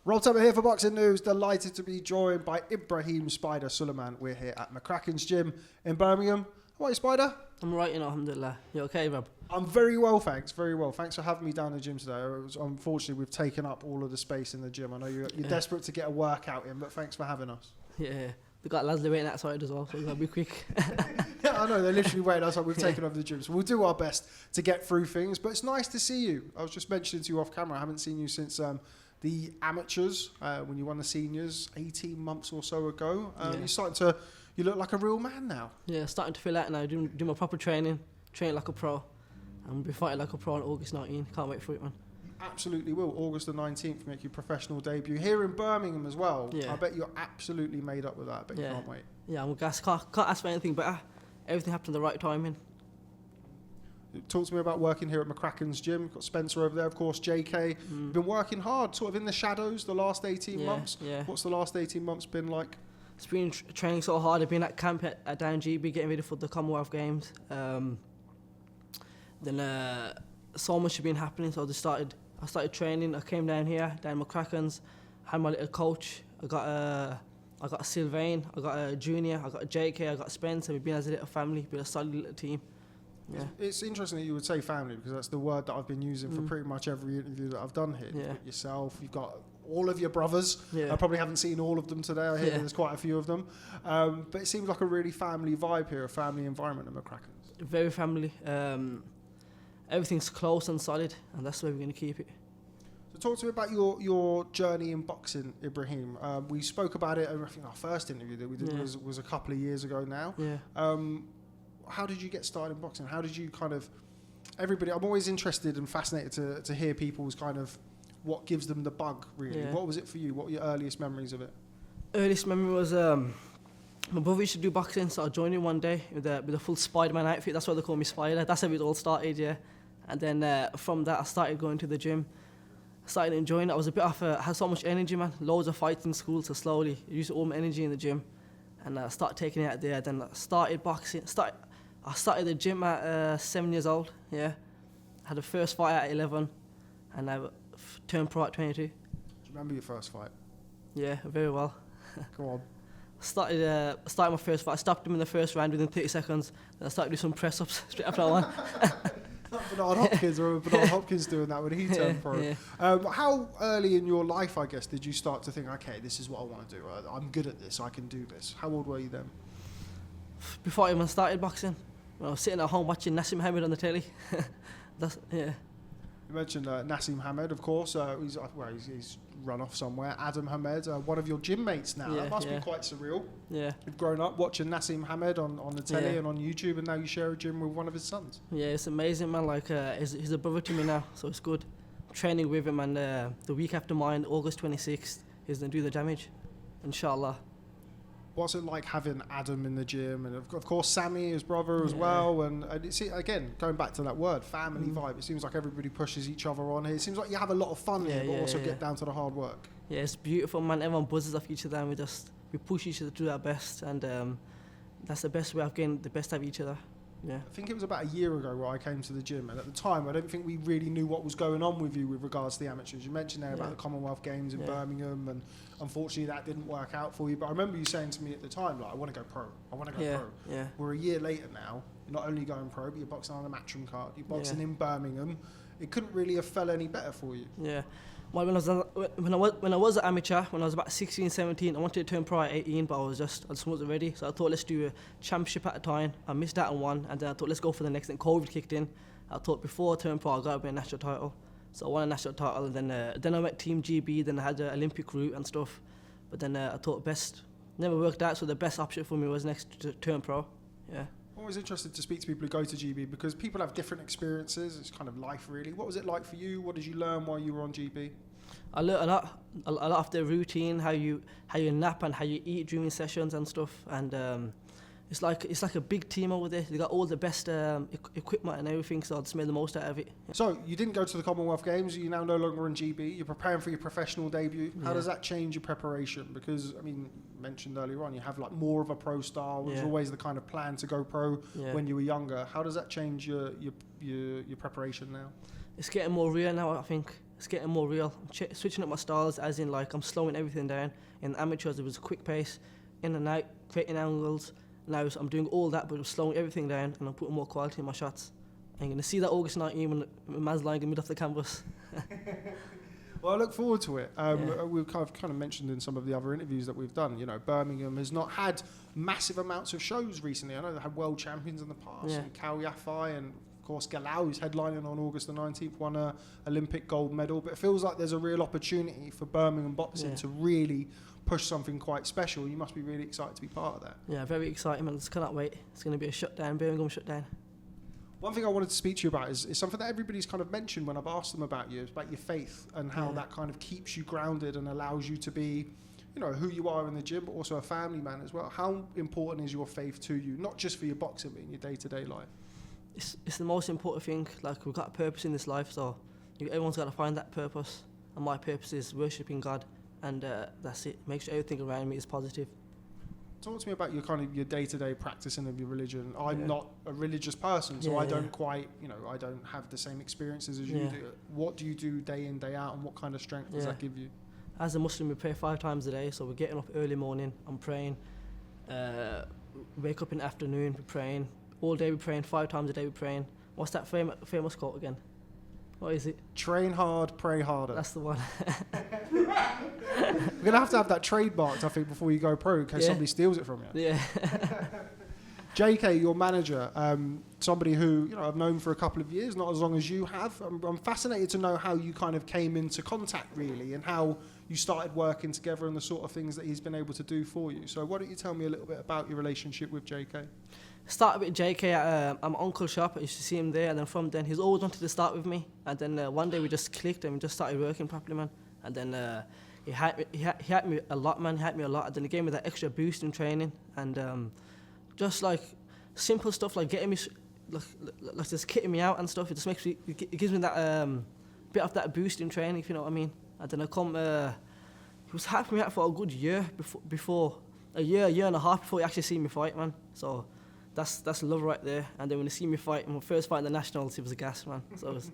Rob Tebbutt here for Boxing News. Delighted to be joined by Ibraheem Spider Sulaimaan. We're here at McCracken's gym in Birmingham. How are you, Spider? I'm right, alhamdulillah. You okay, Rob? I'm very well, thanks. Very well. Thanks for having me down the gym today. Unfortunately, we've taken up all of the space in the gym. I know you're desperate to get a workout in, but thanks for having us. Yeah, we got Leslie waiting outside as well, so we got to be quick. Yeah, I know. They're literally waiting outside. We've taken over the gym. So we'll do our best to get through things, but it's nice to see you. I was just mentioning to you off camera, I haven't seen you since the amateurs, when you won the seniors 18 months or so ago. You look like a real man now. Yeah, starting to feel out now, do my proper training like a pro. And we'll be fighting like a pro on August 19. Can't wait for it, man. Absolutely will. August the 19th, make your professional debut here in Birmingham as well. Yeah. I bet you're absolutely made up with that. I bet you can't wait. Yeah, I'm gassed. Can't ask for anything better. Everything happened at the right timing. Talk to me about working here at McCracken's gym. You've got Spencer over there, of course, Jaykae. You've been working hard, sort of in the shadows the last 18 months. Yeah. What's the last 18 months been like? It's been training so hard. I've been at camp at down GB, getting ready for the Commonwealth Games. Then so much has been happening, so I started training. I came down here, down McCracken's, had my little coach. I got Sylvain, I got a Junior, I got a Jaykae, I got Spencer. We've been as a little family, been a solid little team. Yeah. It's interesting that you would say family, because that's the word that I've been using for pretty much every interview that I've done here. You've got yourself, you've got all of your brothers. I probably haven't seen all of them today. I hear there's quite a few of them. But it seems like a really family vibe here, a family environment at McCracken's. Very family. Everything's close and solid, and that's where we're going to keep it. So talk to me about your journey in boxing, Ibraheem. We spoke about it, I think our first interview that we did was a couple of years ago now. How did you get started in boxing? How did you everybody, I'm always interested and fascinated to hear people's what gives them the bug, really. What was it for you? What were your earliest memories of it? Earliest memory was my brother used to do boxing, so I joined him one day with a full Spider-Man outfit. That's why they call me Spider. That's how it all started, And then from that, I started going to the gym. I started enjoying it. I was a bit off, had so much energy, man. Loads of fights in school, so slowly I used all my energy in the gym. And I started taking it out there. Then I started boxing. I started the gym at 7 years old, Had the first fight at 11, and I turned pro at 22. Do you remember your first fight? Yeah, very well. Go on. Started my first fight. I stopped him in the first round within 30 seconds. Then I started doing some press-ups straight after I won. Bernard Hopkins, I remember Bernard Hopkins doing that when he turned pro. How early in your life, I guess, did you start to think, okay, this is what I want to do. I'm good at this. I can do this. How old were you then? Before I even started boxing, when I was sitting at home watching Aadam Hamed on the telly. You mentioned Aadam Hamed, of course. He's run off somewhere. Aadam Hamed, one of your gym mates now. That must be quite surreal. Yeah. You've grown up watching Aadam Hamed on the telly and on YouTube, and now you share a gym with one of his sons. Yeah, it's amazing, man. He's a brother to me now, so it's good. Training with him, and the week after mine, August 26th, he's going to do the damage, inshallah. What's it like having Adam in the gym, and of course Sami, his brother, as well? And again, going back to that word, family vibe. It seems like everybody pushes each other on here. It seems like you have a lot of fun here, but also get down to the hard work. Yeah, it's beautiful, man. Everyone buzzes off each other, and we push each other to do our best, and that's the best way of getting the best out of each other. Yeah. I think it was about a year ago where I came to the gym, and at the time I don't think we really knew what was going on with you with regards to the amateurs. You mentioned there about the Commonwealth Games in Birmingham, and unfortunately that didn't work out for you. But I remember you saying to me at the time, I want to go pro. I want to go pro. Yeah. We're a year later now. You're not only going pro, but you're boxing on a matchroom card. You're boxing in Birmingham. It couldn't really have fell any better for you. Yeah. Well, when I was an amateur, when I was about 16, 17, I wanted to turn pro at 18, but I just wasn't ready. So I thought, let's do a championship at a time. I missed out on one, and then I thought, let's go for the next. Then COVID kicked in. I thought before I turned pro, I got to win a national title. So I won a national title, and then I went Team GB. Then I had the Olympic route and stuff. But then I thought never worked out. So the best option for me was next to turn pro. Yeah. I'm always interested to speak to people who go to GB, because people have different experiences. It's kind of life, really. What was it like for you? What did you learn while you were on GB? I learned a lot of the routine, how you nap and how you eat during sessions and stuff. And it's like a big team over there. They got all the best equipment and everything, so I just made the most out of it. So you didn't go to the Commonwealth Games. You're now no longer in GB. You're preparing for your professional debut. How does that change your preparation? Because you mentioned earlier on, you have more of a pro style. It was always the kind of plan to go pro when you were younger. How does that change your preparation now? It's getting more real now, I think. it's getting more real. I'm switching up my styles, as in like I'm slowing everything down. In amateurs, it was a quick pace, in and out, creating angles. Now I'm doing all that, but I'm slowing everything down, and I'm putting more quality in my shots. And you're going to see that August 19 when man's lying in the middle of the canvas. Well, I look forward to it. We've kind of mentioned in some of the other interviews that we've done, you know, Birmingham has not had massive amounts of shows recently. I know they had world champions in the past, and Cal Yafai, and of course Galau, who's headlining on August the 19th, won a Olympic gold medal. But it feels like there's a real opportunity for Birmingham boxing to really push something quite special. You must be really excited to be part of that. Yeah, very excited, man. I just cannot wait. It's going to be a shutdown, Birmingham shutdown. One thing I wanted to speak to you about is something that everybody's kind of mentioned when I've asked them about you, is about your faith and how that kind of keeps you grounded and allows you to be, you know, who you are in the gym, but also a family man as well. How important is your faith to you, not just for your boxing, but in your day-to-day life? It's the most important thing. Like, we've got a purpose in this life, so everyone's got to find that purpose. And my purpose is worshipping God, and that's it. Make sure everything around me is positive. Talk to me about your day-to-day practicing of your religion. I'm not a religious person, so I don't quite, you know, I don't have the same experiences as you do. What do you do day in, day out, and what kind of strength does that give you? As a Muslim, we pray 5 times a day, so we're getting up early morning, I'm praying, wake up in the afternoon, we're praying, all day we're praying, 5 times a day we're praying. What's that famous quote again? What is it? Train hard, pray harder. That's the one. We're going to have that trademarked, I think, before you go pro, in case somebody steals it from you. Yeah. Jaykae, your manager, somebody who, you know, I've known for a couple of years, not as long as you have. I'm fascinated to know how you kind of came into contact, really, and how you started working together and the sort of things that he's been able to do for you. So why don't you tell me a little bit about your relationship with Jaykae? Started with Jaykae at my uncle's shop. I used to see him there, and then from then he's always wanted to start with me. And then one day we just clicked and we just started working properly, man. And then he helped me a lot, man. He helped me a lot. And then he gave me that extra boost in training, and just like simple stuff like getting me, like just kitting me out and stuff. It just makes me, it gives me that bit of that boost in training, if you know what I mean. And then he was helping me out for a good year a year and a half before he actually seen me fight, man. So that's love right there. And then when he see me fight, my first fight in the Nationals, he was a gas, man. So it was,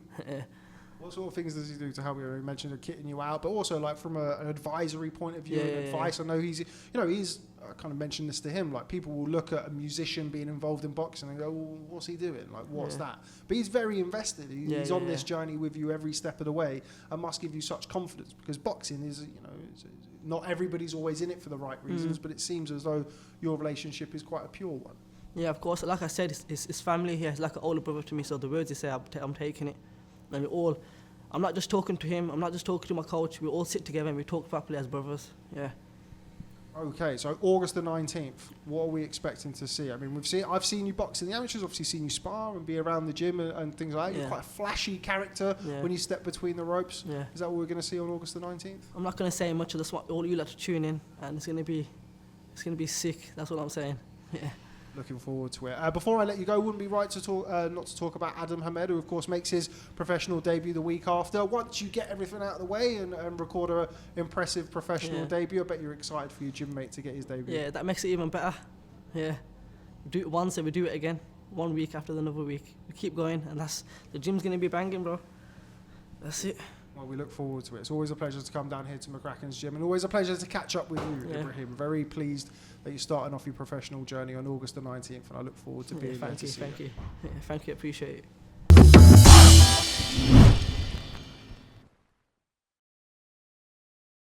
What sort of things does he do to help you? You mentioned kitting you out, but also like from an advisory point of view and advice. I know he's I kind of mentioned this to him, like people will look at a musician being involved in boxing and go, well, what's he doing? Like, what's that? But he's very invested. He's on this journey with you every step of the way and must give you such confidence, because boxing is, you know, not everybody's always in it for the right reasons, but it seems as though your relationship is quite a pure one. Yeah, of course. Like I said, it's family here. It's like an older brother to me, so the words he say, I'm taking it. And I'm not just talking to him, I'm not just talking to my coach, we all sit together and we talk properly as brothers, Okay, so August the 19th, what are we expecting to see? I mean, I've seen you box in the amateurs, obviously seen you spar and be around the gym and things like that. You're quite a flashy character when you step between the ropes. Is that what we're going to see on August the 19th? I'm not going to say much, I just want all you lot to tune in, and it's going to be sick, that's what I'm saying. Looking forward to it. Before I let you go, wouldn't be right to talk, not to talk about Aadam Hamed, who of course makes his professional debut the week after. Once you get everything out of the way and record an impressive professional debut, I bet you're excited for your gym mate to get his debut. Yeah, that makes it even better. We do it once and we do it again. 1 week after another week. We keep going, and the gym's going to be banging, bro. That's it. Well, we look forward to it. It's always a pleasure to come down here to McCracken's gym, and always a pleasure to catch up with you, Ibraheem. Very pleased that you're starting off your professional journey on August the 19th, and I look forward to being there to see you. Thank you. Thank you, appreciate it.